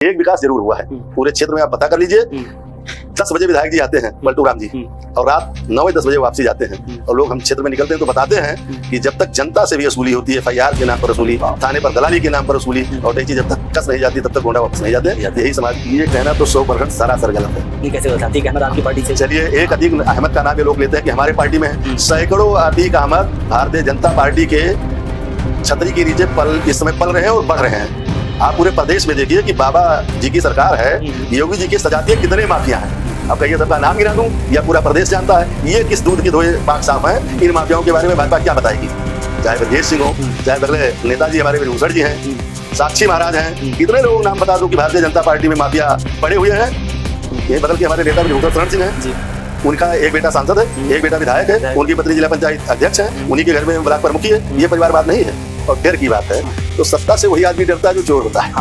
एक विकास जरूर हुआ है पूरे क्षेत्र में। आप पता कर लीजिए, 10 बजे विधायक जी आते हैं पलटू राम जी, और रात 9-10 बजे वापसी जाते हैं। और लोग हम क्षेत्र में निकलते हैं तो बताते हैं कि जब तक जनता से भी वसूली होती है, FIR के नाम पर वसूली, थाने पर दलाली के नाम पर वसूली, और टैक्सी जब तक कस नहीं जाती तब तक गोंडा वापस नहीं जाते। यही समाज, ये कहना तो 100% सरासर गलत है। ये कैसे बताती है आपकी पार्टी से? चलिए, एक अतीक अहमद का नाम ये लोग लेते हैं कि हमारे पार्टी में है। सैकड़ों अतीक अहमद भारतीय जनता पार्टी के छतरी के नीचे इस समय पल रहे हैं और बढ़ रहे हैं। आप पूरे प्रदेश में देखिए कि बाबा जी की सरकार है, योगी जी की सजातीय कितने माफिया हैं। अब कहिए सबका नाम गिना दूं या पूरा प्रदेश जानता है? ये किस दूध के धोए पाक साफ हैं। इन माफियाओं के बारे में भाजपा क्या बताएगी? चाहे ब्रजेश सिंह हो, चाहे बगले नेताजी हमारे भूषण जी हैं, साक्षी महाराज हैं, कितने लोग नाम बता दूं कि भारतीय जनता पार्टी में माफिया पड़े हुए हैं। ये बदल के हमारे नेता भूषण सिंह हैं, उनका एक बेटा सांसद है, एक बेटा विधायक है, उनकी पत्नी जिला पंचायत अध्यक्ष है, उन्हीं के घर में ब्लॉक प्रमुखी है। ये परिवारवाद नहीं है। और डर की बात है तो सत्ता से वही आदमी डरता है जो चोर होता है,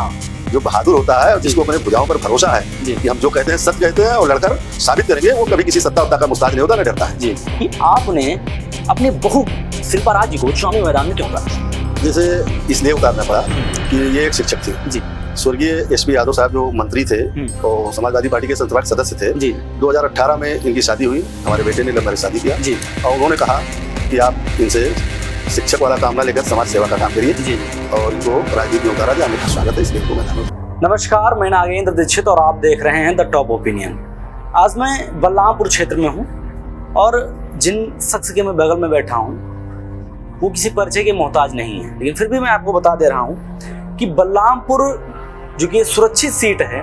जो बहादुर होता है और जिसको अपने भुजाओं पर भरोसा है कि हम जो कहते हैं सच कहते हैं और लड़कर साबित करेंगे। वो कभी किसी सत्ता का मुस्ताज नहीं होता, न डरता है। जी, कि आपने अपने बहू शिल्पा राज जी को चुनावी मैदान में क्यों उतारा? जैसे इसलिए उतारना पड़ा कि ये एक शिक्षक थी जी। स्वर्गीय SP यादव साहब जो मंत्री थे और समाजवादी पार्टी के संसदीय सदस्य थे जी। 2018 में इनकी शादी हुई, हमारे बेटे ने लव मैरिज शादी किया जी। और उन्होंने कहा कि आप इनसे शिक्षक वाला काम ना लेकर समाज सेवा का काम करिए जी, और इनको राजनीति में उतारा जाए। आपका स्वागत है इसलिए इनको मैदान। नमस्कार, मैं नागेंद्र दीक्षित और आप देख रहे हैं द टॉप ओपिनियन। आज मैं बलरामपुर क्षेत्र में हूँ और जिन शख्स के मैं बगल में बैठा हूँ वो किसी परिचय के मोहताज नहीं है, लेकिन फिर भी मैं आपको बता दे रहा हूँ कि बलरामपुर जो कि सुरक्षित सीट है,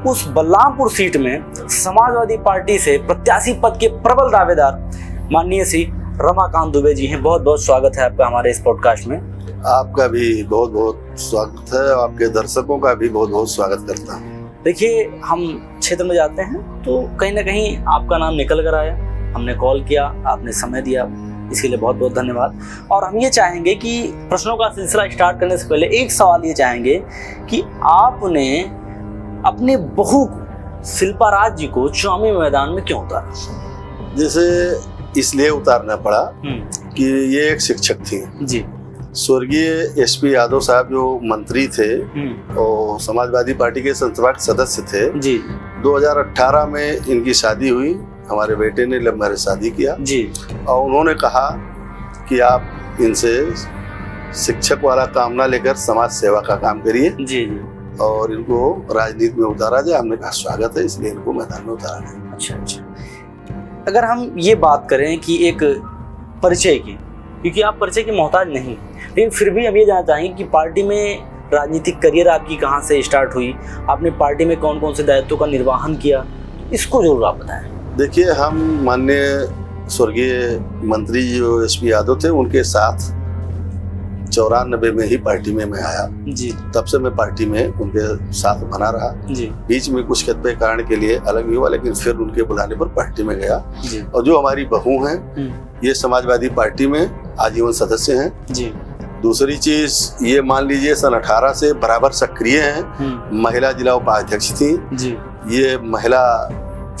उस बलरामपुर सीट में समाजवादी पार्टी से प्रत्याशी पद के प्रबल दावेदार माननीय श्री रमाकांत दुबे जी हैं। बहुत बहुत स्वागत है आपका हमारे इस पॉडकास्ट में। आपका भी बहुत बहुत स्वागत है, आपके दर्शकों का भी बहुत बहुत स्वागत करता हूँ। देखिए, हम क्षेत्र में जाते हैं तो कहीं ना कहीं आपका नाम निकल कर आया, हमने कॉल किया, आपने समय दिया, इसके लिए बहुत बहुत धन्यवाद। और हम ये चाहेंगे कि प्रश्नों का सिलसिला स्टार्ट करने से पहले एक सवाल ये चाहेंगे कि आपने अपने बहू शिल्पा राज जी को चुनावी मैदान में क्यों उतारा? जैसे इसलिए उतारना पड़ा कि ये एक शिक्षक थी जी। स्वर्गीय SP यादव साहब जो मंत्री थे और समाजवादी पार्टी के संसदीय सदस्य थे जी। 2018 में इनकी शादी हुई, हमारे बेटे ने लव मैरिज शादी किया जी। और उन्होंने कहा कि आप इनसे शिक्षक वाला काम ना लेकर समाज सेवा का काम करिए जी, और इनको राजनीति में उतारा जाए। हमने कहा स्वागत है, इसलिए इनको मैदान में उतारा गया। अच्छा। अगर हम ये बात करें कि एक परिचय की, क्योंकि आप परिचय के मोहताज नहीं, लेकिन फिर भी हम ये जानना चाहेंगे कि पार्टी में राजनीतिक करियर आपकी कहाँ से स्टार्ट हुई, आपने पार्टी में कौन कौन से दायित्वों का निर्वहन किया, इसको जरूर आप बताएं। देखिए, हम माननीय स्वर्गीय मंत्री जो SP यादव थे उनके साथ 94 में ही पार्टी में मैं आया जी। तब से मैं पार्टी में उनके साथ बना रहा जी। बीच में कुछ कतिपय कारण के लिए अलग भी हुआ, लेकिन फिर उनके बुलाने पर पार्टी में गया जी। और जो हमारी बहू हैं ये समाजवादी पार्टी में आजीवन सदस्य हैं जी। दूसरी चीज ये मान लीजिए सन 18 से बराबर सक्रिय हैं। महिला जिला उपाध्यक्ष थी जी। ये महिला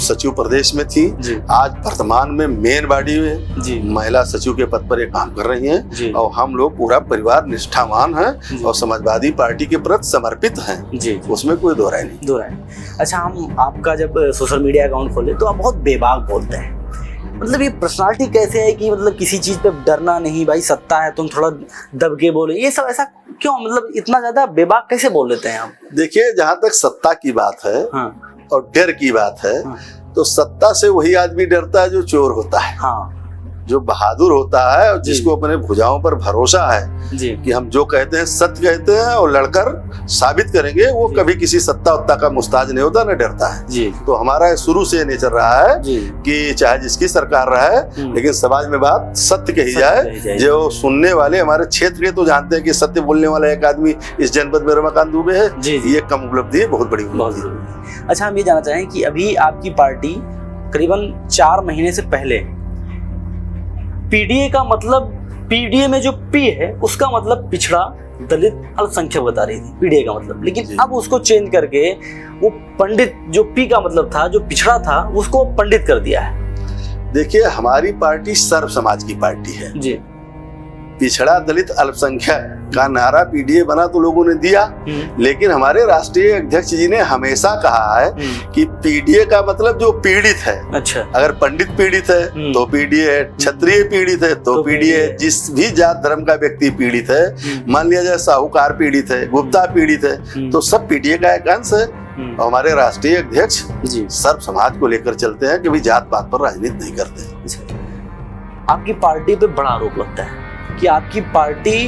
सचिव प्रदेश में थी जी। आज वर्तमान में मेन बॉडी में जी। महिला सचिव के पद पर ये काम कर रही हैं और हम लोग पूरा परिवार निष्ठावान हैं और समाजवादी पार्टी के प्रति समर्पित हैं जी। उसमें कोई दो राय नहीं। अच्छा, हम आपका जब सोशल मीडिया अकाउंट खोले तो आप बहुत बेबाक बोलते हैं। मतलब ये पर्सनालिटी कैसे है कि मतलब किसी चीज पे डरना नहीं, भाई सत्ता है तुम थोड़ा दब के बोले, ये सब ऐसा क्यों? मतलब इतना ज्यादा बेबाक कैसे बोल लेते हैं आप? देखिए, जहाँ तक सत्ता की बात है और डर की बात है तो सत्ता से वही आदमी डरता है जो चोर होता है, जो बहादुर होता है और जिसको अपने भुजाओं पर भरोसा है जी। कि हम जो कहते हैं सत्य कहते हैं और लड़कर साबित करेंगे। वो कभी किसी सत्ता उत्ता का मुस्ताज नहीं होता, न डरता है जी। तो हमारा शुरू से नेचर रहा है कि चाहे जिसकी सरकार रहा है, लेकिन समाज में बात सत्य कही जाए। जो सुनने वाले हमारे क्षेत्र के तो जानते हैं कि सत्य बोलने वाला एक आदमी इस जनपद में रमाकांत दुबे है जी। ये कम उपलब्धि है, बहुत बड़ी उपलब्धि। अच्छा, हम ये जानना चाहें कि अभी आपकी पार्टी करीबन 4 महीने से पहले PDA का मतलब, PDA में जो P है उसका मतलब पिछड़ा दलित अल्पसंख्यक बता रही थी PDA का मतलब, लेकिन अब उसको चेंज करके वो पंडित, जो P का मतलब था, जो पिछड़ा था, उसको पंडित कर दिया है। देखिए, हमारी पार्टी सर्व समाज की पार्टी है जी। पिछड़ा दलित अल्पसंख्यक का नारा पीडीए बना तो लोगों ने दिया, लेकिन हमारे राष्ट्रीय अध्यक्ष जी ने हमेशा कहा है कि पीडीए का मतलब जो पीड़ित है। अच्छा, अगर पंडित पीड़ित है तो पीडीए है, क्षत्रिय पीड़ित है तो पीडीए है, जिस भी जात धर्म का व्यक्ति पीड़ित है, मान लिया जाए साहूकार पीड़ित है, गुप्ता पीड़ित है, तो सब पीडीए का एक अंश है। और हमारे राष्ट्रीय अध्यक्ष सर्व समाज को लेकर चलते हैं, कभी जात पात पर राजनीति नहीं करते। आपकी पार्टी पे बड़ा आरोप लगता है कि आपकी पार्टी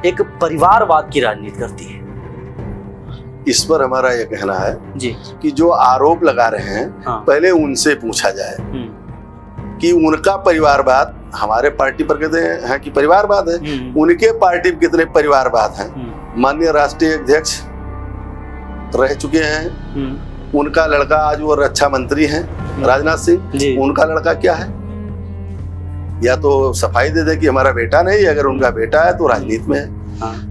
एक परिवारवाद की राजनीति करती है। इस पर हमारा यह कहना है जी कि जो आरोप लगा रहे हैं, हाँ। पहले उनसे पूछा जाए कि उनका परिवारवाद, हमारे पार्टी पर कहते हैं कि परिवारवाद है, उनके पार्टी में कितने परिवारवाद हैं। माननीय राष्ट्रीय अध्यक्ष रह चुके हैं, उनका लड़का आज वो रक्षा मंत्री हैं राजनाथ सिंह, उनका लड़का क्या है? या तो सफाई दे दे कि हमारा बेटा नहीं, अगर उनका बेटा है तो राजनीति में है।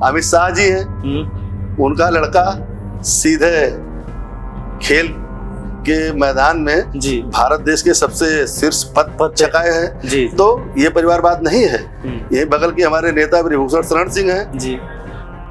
अमित शाह जी हैं, उनका लड़का सीधे खेल के मैदान में भारत देश के सबसे शीर्ष पद पर चकाए हैं, तो ये परिवारवाद नहीं है। ये बगल के हमारे नेता विभूषण शरण सिंह हैं,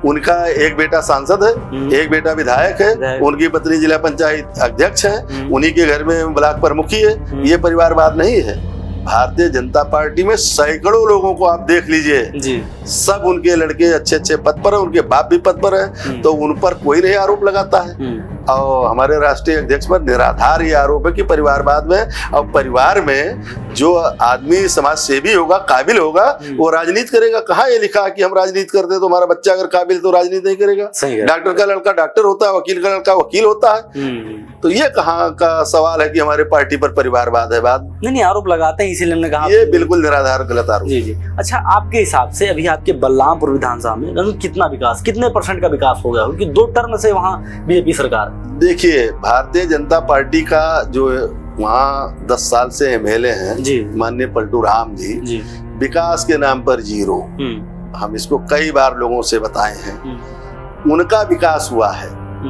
उनका एक बेटा सांसद है, एक बेटा विधायक है, उनकी पत्नी जिला पंचायत अध्यक्ष है, उन्हीं के घर में ब्लॉक प्रमुखी है। ये परिवारवाद नहीं है। भारतीय जनता पार्टी में सैकड़ों लोगों को आप देख लीजिए, सब उनके लड़के अच्छे अच्छे पद पर है, उनके बाप भी पद पर है, तो उन पर कोई नहीं आरोप लगाता है। और हमारे राष्ट्रीय अध्यक्ष पर निराधार ये आरोप है कि परिवारवाद में, और परिवार में जो आदमी समाज सेवी होगा, काबिल होगा, वो राजनीति करेगा। कहाँ ये लिखा है कि हम राजनीति करते हैं तो हमारा बच्चा अगर काबिल तो राजनीति नहीं करेगा? डॉक्टर का लड़का डॉक्टर होता है, वकील का लड़का वकील होता है, तो ये कहाँ का सवाल है कि हमारे पार्टी पर परिवारवाद है? बात नहीं, आरोप लगाते हैं, इसीलिए हमने कहा ये बिल्कुल निराधार गलत आरोप। जी। अच्छा, आपके हिसाब से अभी आपके बलरामपुर विधानसभा में कितना विकास, कितने % का विकास हो गया? क्योंकि 2 टर्म से वहाँ बीजेपी सरकार। देखिए, भारतीय जनता पार्टी का जो वहाँ 10 साल से एमएलए हैं माननीय पलटू राम जी, विकास के नाम पर जीरो। हम इसको कई बार लोगों से बताए हैं। उनका विकास हुआ है,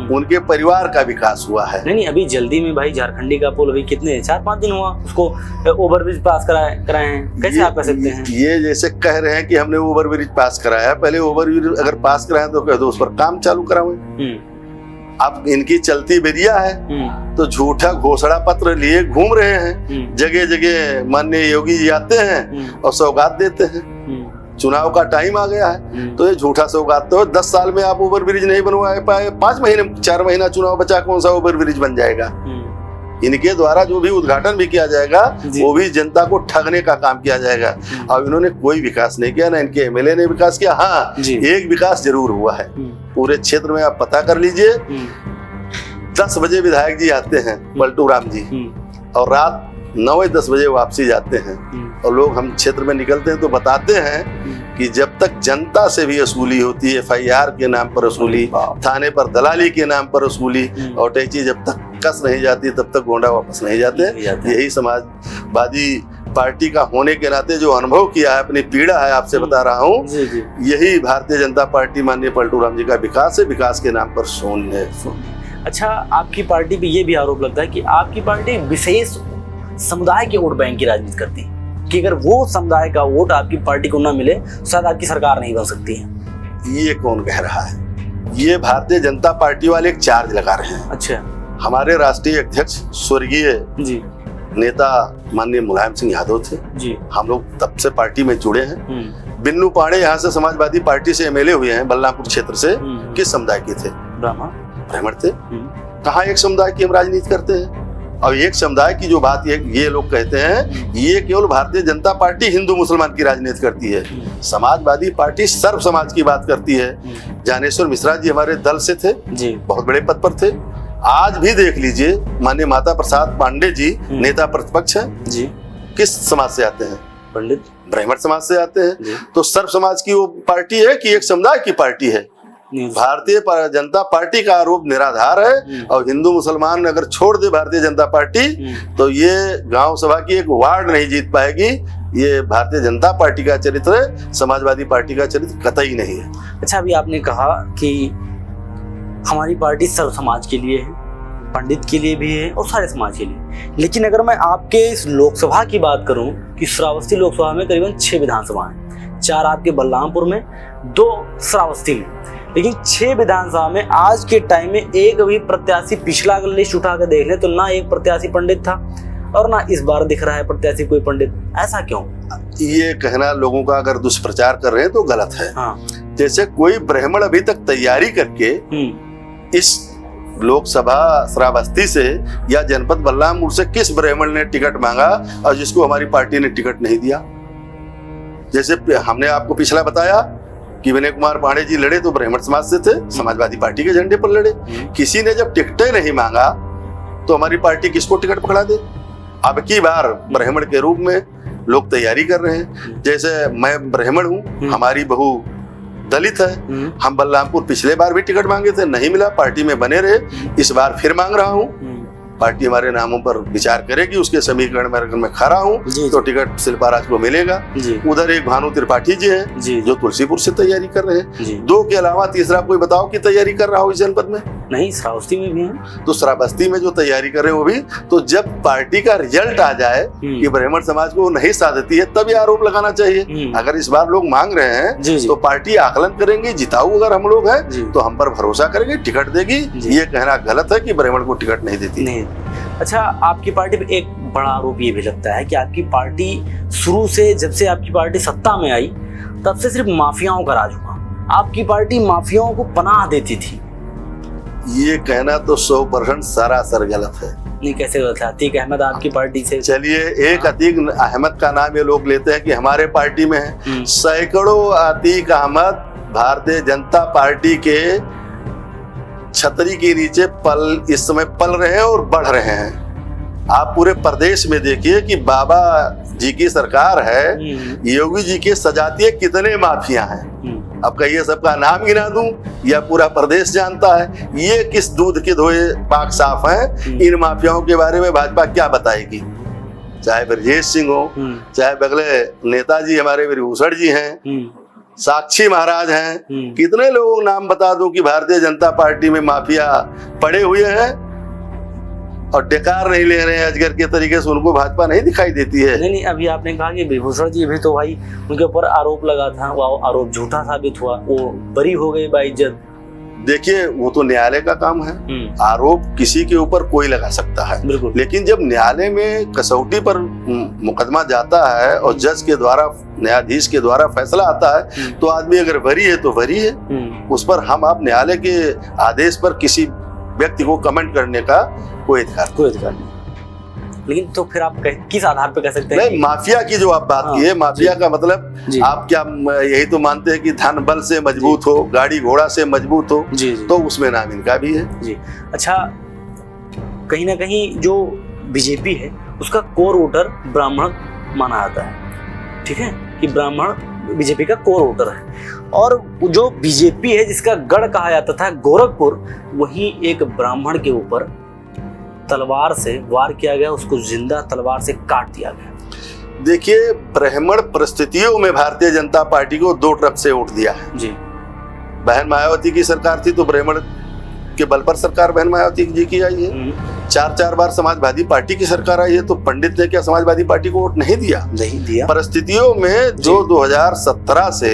उनके परिवार का विकास हुआ है। नहीं, अभी जल्दी में भाई झारखंडी का पुल अभी कितने 4-5 दिन हुआ, उसको ओवरब्रिज पास कराए हैं, कैसे आप कह सकते हैं? ये जैसे कह रहे हैं कि हमने ओवरब्रिज पास कराया, पहले ओवरब्रिज अगर पास कराया तो कह दो उस पर काम चालू कराओ। अब इनकी चलती बेरिया है, तो झूठा घोषणा पत्र लिए घूम रहे हैं, जगह जगह माननीय योगी जी आते हैं और सौगात देते हैं। चुनाव का टाइम आ गया है तो ये झूठा सौगात, तो 10 साल में आप ओवर ब्रिज नहीं बनवा पाए, 5 महीने 4 महीना चुनाव बचा, कौन सा ओवर ब्रिज बन जाएगा? इनके द्वारा जो भी उद्घाटन भी किया जाएगा वो भी जनता को ठगने का काम किया जाएगा। अब इन्होंने कोई विकास नहीं किया, ना इनके एमएलए ने विकास किया। हाँ, एक विकास जरूर हुआ है पूरे क्षेत्र में, आप पता कर लीजिए। 10 बजे विधायक जी आते हैं पलटू राम जी, और रात 9-10 बजे वापसी जाते हैं। और लोग हम क्षेत्र में निकलते हैं तो बताते हैं कि जब तक जनता से भी वसूली होती है, FIR के नाम पर वसूली, थाने पर दलाली के नाम पर वसूली, और टैक्सी जब तक कस नहीं जाती तब तक गोंडा वापस नहीं जाते। यही समाजवादी पार्टी का होने के नाते जो अनुभव किया है, अपनी पीड़ा है, आपसे बता रहा हूँ, यही भारतीय जनता पार्टी माननीय पलटू राम जी का विकास है। विकास के नाम पर शून्य। अच्छा, आपकी पार्टी पे ये भी आरोप लगता है कि आपकी पार्टी विशेष समुदाय के वोट बैंक की राजनीति करती है, कि अगर वो समुदाय का वोट आपकी पार्टी को न मिले शायद आपकी सरकार नहीं बन सकती है। ये कौन कह रहा है? ये भारतीय जनता पार्टी वाले एक चार्ज लगा रहे हैं। अच्छा। हमारे राष्ट्रीय अध्यक्ष स्वर्गीय नेता माननीय मुलायम सिंह यादव थे जी, हम लोग तब से पार्टी में जुड़े हैं। बिन्नू पांडे यहाँ से समाजवादी पार्टी से एमएलए हुए हैं, बलरामपुर क्षेत्र से। किस समुदाय के थे? ब्राह्मण थे। कहाँ एक समुदाय की हम राजनीति करते हैं? और एक समुदाय की जो बात ये लोग कहते हैं, ये केवल भारतीय जनता पार्टी हिंदू मुसलमान की राजनीति करती है। समाजवादी पार्टी सर्व समाज की बात करती है। ज्ञानेश्वर मिश्रा जी हमारे दल से थे जी, बहुत बड़े पद पर थे। आज भी देख लीजिए, माननीय माता प्रसाद पांडे जी नेता प्रतिपक्ष हैं जी, किस समाज से आते हैं? पंडित ब्राह्मण समाज से आते हैं। तो सर्व समाज की वो पार्टी है कि एक समुदाय की पार्टी है? भारतीय जनता पार्टी का आरोप निराधार है। और हिंदू मुसलमान अगर छोड़ दे भारतीय जनता पार्टी तो ये गांव सभा की एक वार्ड नहीं जीत पाएगी। ये भारतीय जनता पार्टी का चरित्र है, समाजवादी पार्टी का चरित्र कतई नहीं है। अच्छा, अभी आपने कहा कि हमारी पार्टी सर्व समाज के लिए है, पंडित के लिए भी है और सारे समाज के लिए। लेकिन अगर मैं आपके इस लोकसभा की बात करूं कि श्रावस्ती लोकसभा में करीबन 6 विधानसभा हैं, 4 आपके बलरामपुर में, 2 श्रावस्ती में, लेकिन 6 विधानसभा में आज के टाइम में एक भी प्रत्याशी, पिछला अगर लिस्ट उठा कर देख ले तो ना एक प्रत्याशी पंडित था और ना इस बार दिख रहा है प्रत्याशी कोई पंडित। ऐसा क्यों? ये कहना लोगों का अगर दुष्प्रचार कर रहे हैं तो गलत है। हाँ। जैसे कोई ब्राह्मण अभी तक तैयारी करके इस लोकसभा श्रावस्ती से या जनपद बलरामपुर से किस ब्राह्मण ने टिकट मांगा और जिसको हमारी पार्टी ने टिकट नहीं दिया? जैसे हमने आपको पिछला बताया कि विनय कुमार पांडे जी लड़े तो ब्राह्मण समाज से थे, समाजवादी पार्टी के झंडे पर लड़े। किसी ने जब टिकटें नहीं मांगा तो हमारी पार्टी किसको टिकट पकड़ा दे? अब की बार ब्राह्मण के रूप में लोग तैयारी कर रहे हैं। जैसे मैं ब्राह्मण हूँ, हमारी बहू दलित है, हम बलरामपुर पिछले बार भी टिकट मांगे थे, नहीं मिला, पार्टी में बने रहे, इस बार फिर मांग रहा हूँ। पार्टी हमारे नामों पर विचार करेगी, उसके समीकरण में अगर मैं खड़ा हूँ तो टिकट शिल्पाराज को मिलेगा। उधर एक भानु त्रिपाठी जी हैं जो तुलसीपुर से तैयारी कर रहे हैं। 2 के अलावा तीसरा कोई बताओ कि तैयारी कर रहा हो इस जनपद में? नहीं, श्रावस्ती में भी है। तो श्रावस्ती में जो तैयारी कर रहे हैं वो भी, तो जब पार्टी का रिजल्ट आ जाए कि ब्राह्मण समाज को नहीं साधती है तब ये आरोप लगाना चाहिए। अगर इस बार लोग मांग रहे हैं तो पार्टी आकलन करेंगी, जिताऊ अगर हम लोग हैं तो हम पर भरोसा करेंगे, टिकट देगी। ये कहना गलत है कि ब्राह्मण को टिकट नहीं देती। अच्छा, आपकी पार्टी पे एक बड़ा आरोप ये भी लगता है कि आपकी पार्टी शुरू से, जब से आपकी पार्टी सत्ता में आई तब से सिर्फ माफियाओं का राज हुआ। आपकी पार्टी माफियाओं को पनाह देती थी। ये कहना तो 100% सरासर गलत है। नहीं, कैसे गलत है? अतीक अहमद आपकी पार्टी से, चलिए एक अतीक अहमद का नाम ये लोग लेते हैं कि हमारे पार्टी में है। सैकड़ों अतीक अहमद भारतीय जनता पार्टी के छतरी के नीचे इस समय पल रहे हैं और बढ़ रहे हैं। आप पूरे प्रदेश में देखिए कि बाबा जी की सरकार है, योगी जी के सजातीय कितने माफिया हैं। अब कहिए सबका नाम गिना दूं या पूरा प्रदेश जानता है? ये किस दूध के धोए पाक साफ हैं। इन माफियाओं के बारे में भाजपा क्या बताएगी? चाहे ब्रजेश सिंह हो, चाहे बगले नेताजी हमारे विभूषण जी हैं, साक्षी महाराज हैं, कितने लोगों नाम बता दूं कि भारतीय जनता पार्टी में माफिया पड़े हुए हैं और डेकार नहीं ले रहे हैं अजगर के तरीके से, उनको भाजपा नहीं दिखाई देती है। नहीं, अभी आपने कहा कि विभूषण जी भी तो भाई उनके ऊपर आरोप लगा था, वो आरोप झूठा साबित हुआ, वो बरी हो गई बाइज्जत। देखिए वो तो न्यायालय का काम है, आरोप किसी के ऊपर कोई लगा सकता है, लेकिन जब न्यायालय में कसौटी पर मुकदमा जाता है और जज के द्वारा, न्यायाधीश के द्वारा फैसला आता है तो आदमी अगर बरी है तो बरी है। उस पर हम आप न्यायालय के आदेश पर किसी व्यक्ति को कमेंट करने का कोई अधिकार नहीं। लेकिन तो फिर आप किस आधार पे कह सकते हैं? नहीं, माफिया की जो आप बात की है, माफिया का मतलब आप क्या यही तो मानते हैं कि धन बल से मजबूत हो, गाड़ी घोड़ा से मजबूत हो? तो उसमें नाम इनका भी है। जी। अच्छा, कहीं ना कहीं जो बीजेपी है उसका कोर वोटर ब्राह्मण माना जाता है, ठीक है, कि ब्राह्मण बीजेपी का कोर वोटर है। और जो बीजेपी है जिसका गढ़ कहा जाता था गोरखपुर, वही एक ब्राह्मण के ऊपर तलवार से वार किया गया, उसको जिंदा तलवार से काट दिया गया। देखिए, ब्राह्मण परिस्थितियों में भारतीय जनता पार्टी को 2 ट्रक से वोट दिया है। जी। बहन मायावती की सरकार थी तो ब्राह्मण के बल पर सरकार बहन मायावती जी की आई है। 4 बार समाजवादी पार्टी की सरकार आई है तो पंडित ने क्या समाजवादी पार्टी को वोट नहीं दिया? परिस्थितियों में जो 2017 से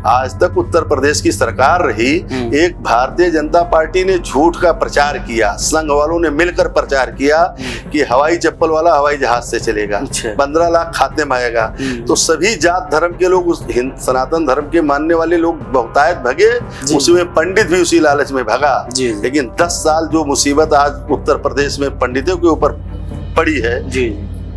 आज तक उत्तर प्रदेश की सरकार रही, एक भारतीय जनता पार्टी ने झूठ का प्रचार किया, संघ वालों ने मिलकर प्रचार किया कि हवाई चप्पल वाला हवाई जहाज से चलेगा, 15 लाख खाते में आएगा। तो सभी जात धर्म के लोग, उस सनातन धर्म के मानने वाले लोग बहुतायत भगे, उसमें पंडित भी उसी लालच में भगा। लेकिन 10 साल जो मुसीबत आज उत्तर प्रदेश में पंडितों के ऊपर पड़ी है,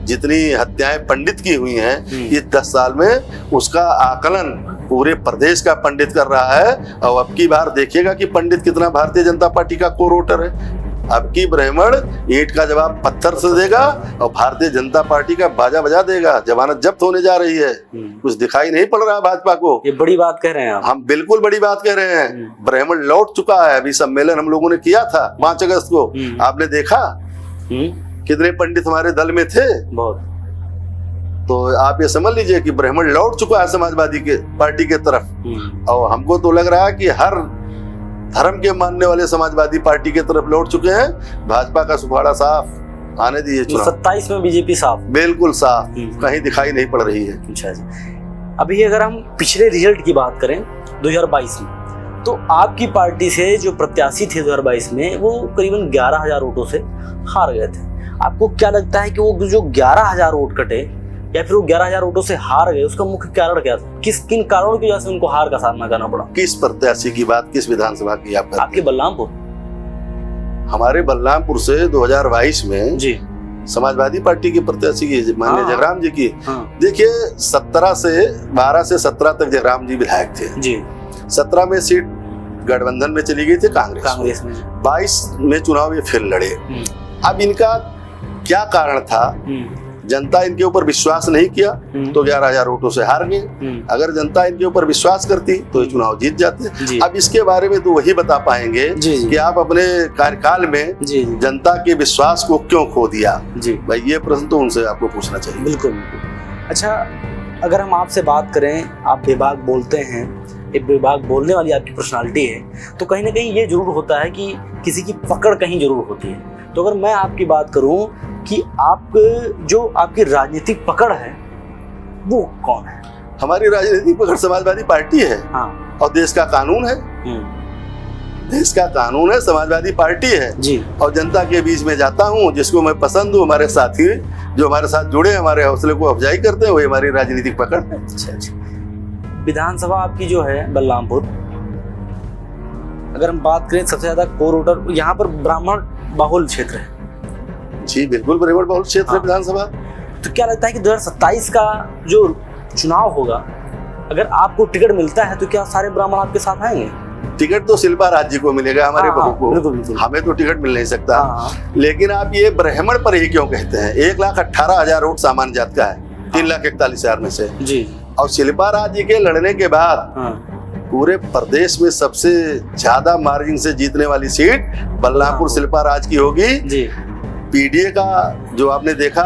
जितनी हत्याएं पंडित की हुई हैं, ये 10 साल में उसका आकलन पूरे प्रदेश का पंडित कर रहा है। और अब की बार देखिएगा कि पंडित कितना भारतीय जनता पार्टी का कोर वोटर है। अब की ब्राह्मण ईंट का जवाब पत्थर से देगा और भारतीय जनता पार्टी का बाजा बजा देगा। जमानत जब्त होने जा रही है, कुछ दिखाई नहीं पड़ रहा भाजपा को। ये बड़ी बात कह रहे हैं आप। हम बिल्कुल बड़ी बात कह रहे हैं। ब्राह्मण लौट चुका है। अभी सम्मेलन हम लोगों ने किया था 5 अगस्त को, आपने देखा कितने पंडित हमारे दल में थे? बहुत। तो आप ये समझ लीजिए कि ब्राह्मण लौट चुका है समाजवादी के पार्टी के तरफ। और हमको तो लग रहा है कि हर धर्म के मानने वाले समाजवादी पार्टी के तरफ लौट चुके हैं। भाजपा का सुखाड़ा साफ आने दीजिए। 27 में बीजेपी साफ, बिल्कुल साफ, कहीं दिखाई नहीं पड़ रही है। अच्छा जी। अभी अगर हम पिछले रिजल्ट की बात करें 2022 में, तो आपकी पार्टी से जो प्रत्याशी थे 2022 में वो करीबन 11,000 वोटों से हार गए थे। आपको क्या लगता है कि वो जो 11,000 वोट कटे या फिर वो 11,000 वोटों से हार गए, उसका मुख्य कारण क्या था? किन कारणों की वजह से उनको हार का सामना करना पड़ा? किस प्रत्याशी की बात, किस विधानसभा की आप करते हैं? आपके बलरामपुर। हमारे बलरामपुर से 2022 में जी समाजवादी पार्टी के प्रत्याशी की माननीय हाँ। जगराम जी की, हाँ देखिए 12 से 17 तक जगराम जी विधायक थे। जी 17 में सीट गठबंधन में चली गई थी कांग्रेस में। 22 में चुनाव ये फिर लड़े। अब इनका क्या कारण था? जनता इनके ऊपर विश्वास नहीं किया तो 11,000 वोटों से हार गए। अगर जनता इनके ऊपर विश्वास करती तो ये चुनाव जीत जाते। अब इसके बारे में तो वही बता पाएंगे कि आप अपने कार्यकाल में जनता के विश्वास को क्यों खो दिया। भाई ये प्रश्न तो उनसे आपको पूछना चाहिए। बिल्कुल। अच्छा, अगर हम आपसे बात करें, आप बेबाक बोलते हैं, एक बेबाक बोलने वाली आपकी पर्सनालिटी है, तो कहीं ना कहीं ये जरूर होता है कि किसी की पकड़ कहीं जरूर होती है। तो अगर मैं आपकी बात करूं कि आप जो आपकी राजनीतिक पकड़ है वो कौन है? हमारी राजनीतिक पकड़ समाजवादी पार्टी है। हाँ। और देश का कानून है। देश का कानून है, समाजवादी पार्टी है जी। और जनता के बीच में जाता हूँ, जिसको मैं पसंद हूँ, हमारे साथी जो हमारे साथ जुड़े, हमारे हौसले को अफजाई करते हैं, वही हमारी राजनीतिक पकड़ है। अच्छा। विधानसभा आपकी जो है बलरामपुर, अगर हम बात करें सबसे ज्यादा कोर वोटर यहाँ पर ब्राह्मण बहुल क्षेत्र है। जी बिल्कुल, ब्राह्मण बहुल क्षेत्र है विधानसभा। तो क्या लगता है कि 2027 का जो चुनाव होगा, अगर आपको टिकट मिलता है तो क्या सारे ब्राह्मण आपके साथ आएंगे? टिकट तो शिल्पा राज्य को मिलेगा, हमारे बहू को। बिल्कुल। हमें तो टिकट मिल नहीं सकता। लेकिन आप ये ब्राह्मण पर ही क्यों कहते हैं? 1,18,000 वोट सामान्य जात का है 3,41,000 में से जी। और शिल्पा राज्य के लड़ने के बाद पूरे प्रदेश में सबसे ज्यादा मार्जिन से जीतने वाली सीट बलरामपुर शिल्पा राज की होगी। पीडीए का जो आपने देखा,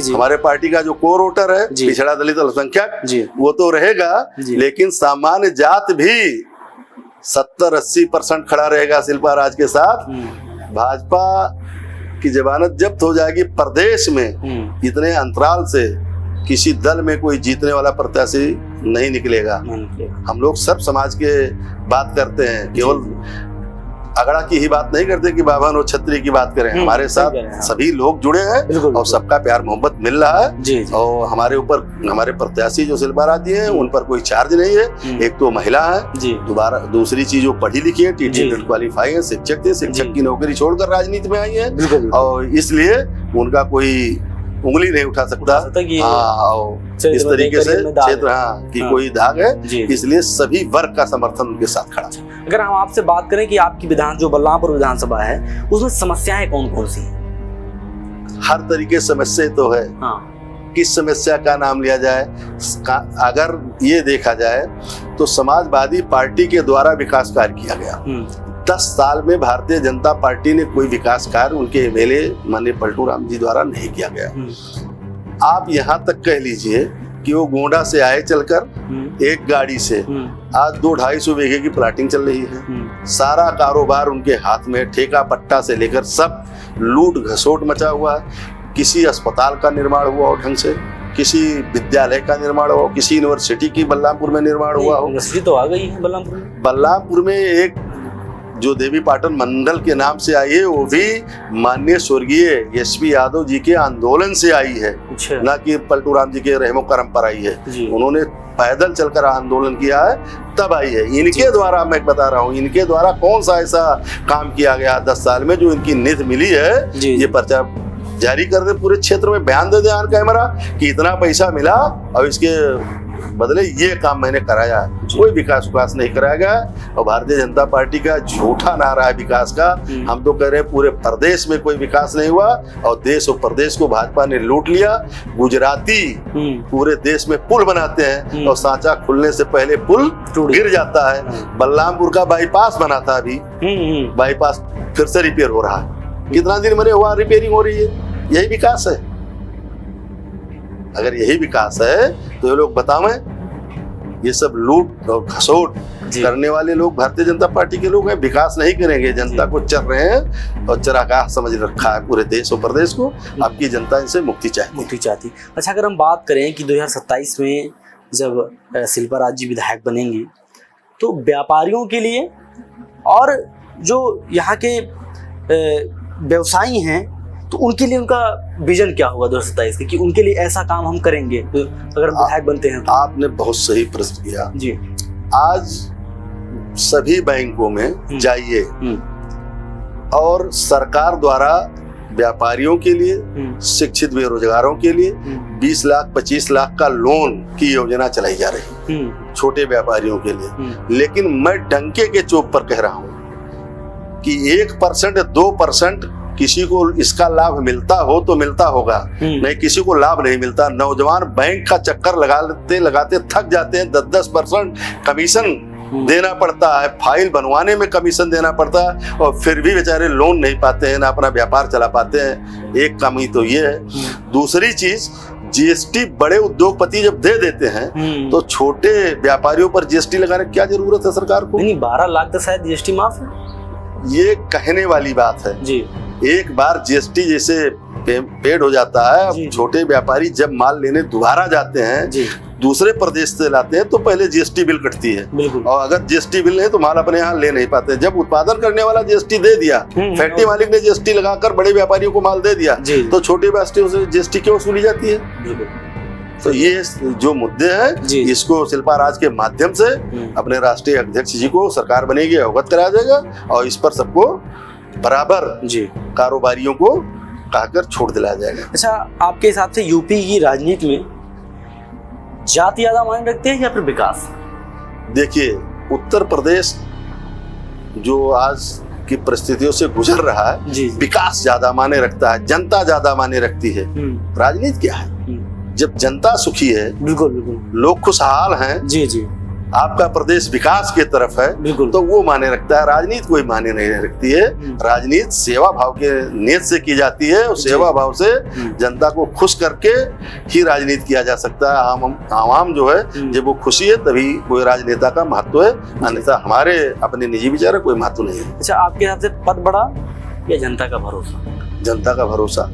हमारे पार्टी का जो कोर वोटर है, पिछड़ा दलित अल्पसंख्यक, वो तो रहेगा, लेकिन सामान्य जात भी 70-80% खड़ा रहेगा शिल्पा राज के साथ। भाजपा की जमानत जब्त हो जाएगी प्रदेश में। इतने अंतराल से किसी दल में कोई जीतने वाला प्रत्याशी नहीं निकलेगा। हम लोग सब समाज के बात करते हैं, केवल अगड़ा की ही बात नहीं करते कि बाभन और छत्री की बात करें। हमारे साथ सभी लोग जुड़े हैं और सबका प्यार मोहब्बत मिल रहा है। और हमारे ऊपर हमारे प्रत्याशी जो शिल्पा राज जी हैं, उन पर कोई चार्ज नहीं है। एक तो महिला है, दूसरी चीज वो पढ़ी लिखी है, टीटी क्वालिफाई है, शिक्षक थे, शिक्षक की नौकरी छोड़कर राजनीति में आई है और इसलिए उनका कोई उंगली नहीं उठा सकता। इस तरीके से क्षेत्र की कोई दाग है, इसलिए सभी वर्ग का समर्थन उनके साथ खड़ा है। अगर हम आपसे बात करें कि आपकी जो बलरामपुर विधानसभा है, उसमें समस्याएं कौन कौन सी हैं? हर तरीके समस्या तो है। किस समस्या का नाम लिया जाए? अगर ये देखा जाए तो समाजवादी पार्टी के द्वारा विकास कार्य किया गया। 10 साल में भारतीय जनता पार्टी ने कोई विकास कार्य उनके एमएलए माननीय पलटू राम जी द्वारा नहीं किया गया। आप यहाँ तक कह लीजिए कि वो गोंडा से आए चलकर एक गाड़ी से, आज 200-250 बीघे की प्लाटिंग चल रही है। सारा कारोबार उनके हाथ में, ठेका पट्टा से लेकर सब लूट घसोट मचा हुआ है। किसी अस्पताल का निर्माण हुआ हो ढंग से, किसी विद्यालय का निर्माण हो, किसी यूनिवर्सिटी की बलरामपुर में निर्माण हुआ हो। यूनिवर्सिटी तो आ गई है बलरामपुर में। बलरामपुर में एक जो देवी पाटन मंडल के नाम से आई है, वो भी माननीय स्वर्गीय एसपी यादव जी के आंदोलन से आई है, ना कि पलटू राम जी के रहमो करम पर आई है। उन्होंने पैदल चलकर आंदोलन किया है, तब आई है। इनके द्वारा मैं बता रहा हूँ, इनके द्वारा कौन सा ऐसा काम किया गया 10 साल में जो इनकी निधि मिली है। ये पर्चा जारी कर दे, पूरे क्षेत्र में बयान दे दे ऑन कैमरा कि इतना पैसा मिला और इसके बदले ये काम मैंने कराया है। कोई विकास नहीं कराया गया। और भारतीय जनता पार्टी का झूठा नारा है विकास का। हम तो कह रहे हैं पूरे प्रदेश में कोई विकास नहीं हुआ और देश और प्रदेश को भाजपा ने लूट लिया। गुजराती पूरे देश में पुल बनाते हैं और सांचा खुलने से पहले पुल गिर जाता है। बलरामपुर का बाईपास बना था, अभी बाईपास फिर से रिपेयर हो रहा है। कितना दिन मैंने हुआ रिपेयरिंग हो रही है। यही विकास है? अगर यही विकास है तो ये लोग बतावें। ये सब लूट और घसोट करने वाले लोग भारतीय जनता पार्टी के लोग हैं। विकास नहीं करेंगे, जनता को चर रहे हैं और चरागाह समझ रखा है पूरे देश और प्रदेश को। आपकी जनता इनसे मुक्ति चाहती। अच्छा, अगर हम बात करें कि 2027 में जब शिल्पाराज जी विधायक बनेंगी तो व्यापारियों के लिए और जो यहाँ के व्यवसायी हैं तो उनके लिए उनका विजन क्या होगा 2027 के, कि उनके लिए ऐसा काम हम करेंगे तो अगर हम विधायक बनते हैं तो? आपने बहुत सही प्रश्न किया जी। आज सभी बैंकों में जाइए और सरकार द्वारा व्यापारियों के लिए, शिक्षित बेरोजगारों के लिए 20 लाख 25 लाख का लोन की योजना चलाई जा रही है छोटे व्यापारियों के लिए। लेकिन मैं डंके के चौक पर कह रहा हूं कि 1% 2% किसी को इसका लाभ मिलता हो तो मिलता होगा, नहीं किसी को लाभ नहीं मिलता। नौजवान बैंक का चक्कर लगाते थक जाते हैं। 10% कमीशन देना पड़ता है, फाइल बनवाने में कमीशन देना पड़ता है और फिर भी बेचारे लोन नहीं पाते हैं, ना अपना व्यापार चला पाते हैं। एक कमी तो ये है। दूसरी चीज, जीएसटी बड़े उद्योगपति जब दे देते हैं तो छोटे व्यापारियों पर जीएसटी लगाने की क्या जरूरत है सरकार को? नहीं, 12 लाख तो शायद जीएसटी माफ है। ये कहने वाली बात है जी। एक बार जीएसटी जैसे पेड हो जाता है, अब छोटे व्यापारी जब माल लेने दोबारा जाते हैं जी। दूसरे प्रदेश से लाते हैं तो पहले जीएसटी बिल कटती है, और अगर जीएसटी बिल नहीं तो माल अपने यहाँ ले नहीं पाते। जब उत्पादन करने वाला जीएसटी दे दिया, फैक्ट्री मालिक ने जीएसटी लगाकर बड़े व्यापारियों को माल दे दिया, तो छोटे व्यापारियों से जीएसटी क्यों वसूली जाती है? तो ये जो मुद्दे हैं इसको शिल्पाराज के माध्यम से अपने राष्ट्रीय अध्यक्ष जी को सरकार बनेगी अवगत कराया जाएगा और इस पर सबको बराबर कारोबारियों को कहकर छोड़ दिलाया जाएगा। अच्छा, आपके हिसाब से यूपी की राजनीति में जाति ज्यादा मायने रखते हैं या फिर विकास? देखिए, उत्तर प्रदेश जो आज की परिस्थितियों से गुजर रहा है, विकास ज्यादा मायने रखता है, जनता ज्यादा मायने रखती है। राजनीति क्या है? जब जनता सुखी है, बिल्कुल बिल्कुल, लोग खुशहाल हैं, जी जी, आपका प्रदेश विकास के तरफ है, तो वो माने रखता है। राजनीति कोई माने नहीं रखती है। राजनीति सेवा भाव के नीयत से की जाती है और सेवा भाव से जनता को खुश करके ही राजनीति किया जा सकता है। आवाम जो है जब वो खुशी है तभी कोई राजनेता का महत्व है, अन्यथा हमारे अपने निजी विचार कोई महत्व नहीं है। अच्छा, आपके हिसाब से पद बड़ा या जनता का भरोसा? जनता का भरोसा।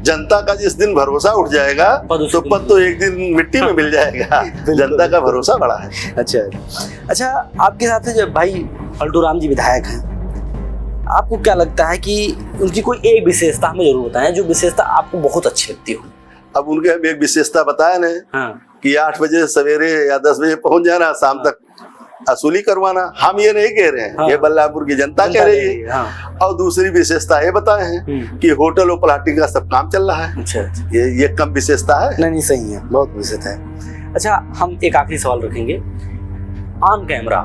जनता का जिस दिन भरोसा उठ जाएगा तो पद तो एक दिन मिट्टी में मिल जाएगा। जनता का भरोसा बड़ा है। अच्छा, आपके साथ जब भाई पलटू राम जी विधायक हैं, आपको क्या लगता है कि उनकी कोई एक विशेषता हमें जरूर बताएं जो विशेषता आपको बहुत अच्छी लगती हो? अब उनके हम एक विशेषता बताया ना कि 8 बजे सवेरे या 10 बजे पहुंच जाना, शाम तक असूली करवाना। हम ये नहीं कह रहे हैं, ये बल्लापुर की जनता कह रही है। और दूसरी विशेषता ये बताए हैं कि होटल और प्लाटिंग का सब काम चल रहा है। अच्छा। ये कम विशेषता है? नहीं, सही है, बहुत विशेषता है। अच्छा, हम एक आखिरी सवाल रखेंगे। ऑन कैमरा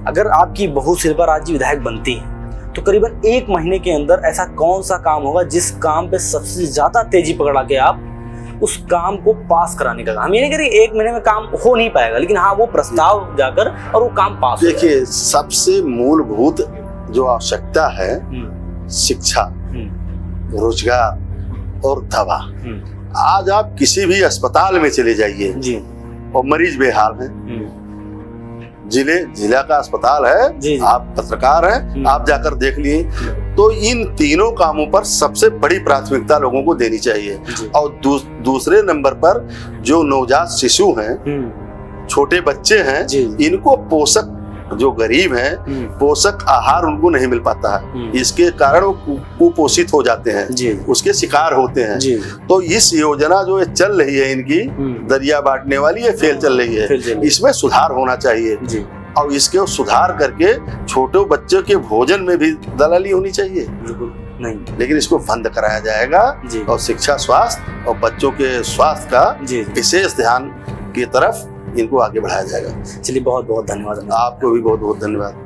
अगर आपकी बहू शिल्पाराज जी विधायक बनती है तो करीबन 1 महीने के अंदर ऐसा कौन सा काम होगा जिस काम पे सबसे ज्यादा तेजी पकड़ा के आप उस काम को पास कराने का? हम ये नहीं कह रहे 1 महीने में काम हो नहीं पाएगा, लेकिन हाँ वो प्रस्ताव जाकर और वो काम पास। देखिए, सबसे मूलभूत जो आवश्यकता है शिक्षा, रोजगार और दवा। आज आप किसी भी अस्पताल में चले जाइए और मरीज बेहाल है। जिला का अस्पताल है, आप पत्रकार हैं, आप जाकर देख लिए। तो इन तीनों कामों पर सबसे बड़ी प्राथमिकता लोगों को देनी चाहिए। और दूसरे नंबर पर जो नवजात शिशु हैं, छोटे बच्चे हैं, इनको पोषक, जो गरीब हैं, पोषक आहार उनको नहीं मिल पाता है। इसके कारण वो कुपोषित हो जाते हैं, उसके शिकार होते हैं। तो इस योजना जो चल रही है इनकी दरिया बांटने वाली, ये फेल चल रही है। इसमें सुधार होना चाहिए और इसके सुधार करके छोटे बच्चों के भोजन में भी दलाली होनी चाहिए। नहीं, लेकिन इसको बंद कराया जाएगा और शिक्षा, स्वास्थ्य और बच्चों के स्वास्थ्य का विशेष ध्यान की तरफ इनको आगे बढ़ाया जाएगा। चलिए, बहुत बहुत धन्यवाद। आपको भी बहुत बहुत धन्यवाद।